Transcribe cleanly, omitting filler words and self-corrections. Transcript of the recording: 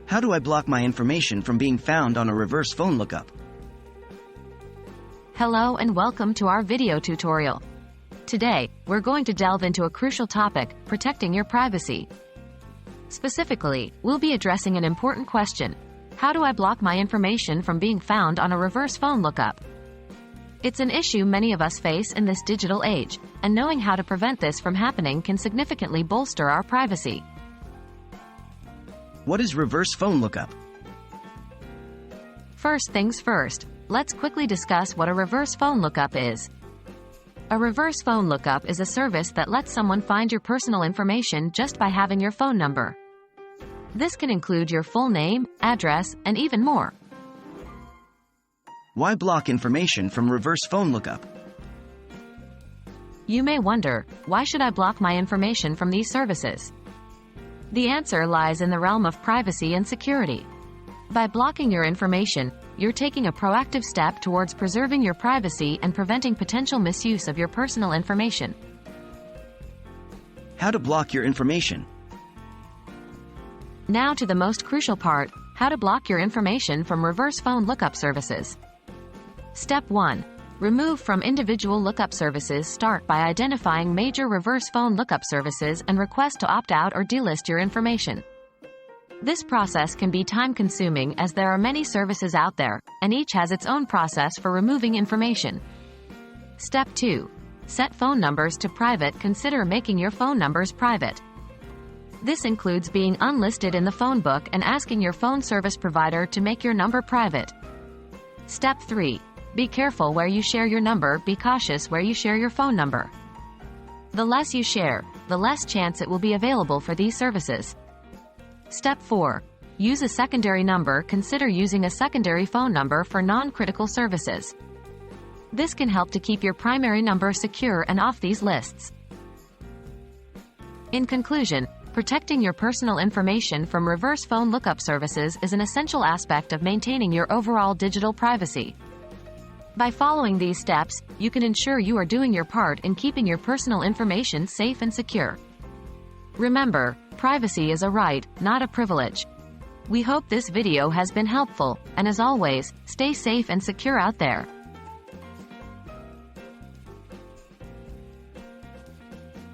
How do I block my information from being found on a reverse phone lookup? Hello and welcome to our video tutorial. Today, we're going to delve into a crucial topic, protecting your privacy. Specifically, we'll be addressing an important question. How do I block my information from being found on a reverse phone lookup? It's an issue many of us face in this digital age, and knowing how to prevent this from happening can significantly bolster our privacy. What is reverse phone lookup? First things first, let's quickly discuss what a reverse phone lookup is. A reverse phone lookup is a service that lets someone find your personal information just by having your phone number. This can include your full name, address, and even more. Why block information from reverse phone lookup? You may wonder, why should I block my information from these services? The answer lies in the realm of privacy and security. By blocking your information, you're taking a proactive step towards preserving your privacy and preventing potential misuse of your personal information. How to block your information? Now to the most crucial part, how to block your information from reverse phone lookup services. Step 1. Remove from individual lookup services. Start by identifying major reverse phone lookup services and request to opt out or delist your information. This process can be time-consuming as there are many services out there, and each has its own process for removing information. Step 2. Set phone numbers to private. Consider making your phone numbers private. This includes being unlisted in the phone book and asking your phone service provider to make your number private. Step 3. Be careful where you share your number. Be cautious where you share your phone number. The less you share, the less chance it will be available for these services. Step 4. Use a secondary number. Consider using a secondary phone number for non-critical services. This can help to keep your primary number secure and off these lists. In conclusion, protecting your personal information from reverse phone lookup services is an essential aspect of maintaining your overall digital privacy. By following these steps, you can ensure you are doing your part in keeping your personal information safe and secure. Remember, privacy is a right, not a privilege. We hope this video has been helpful, and as always, stay safe and secure out there.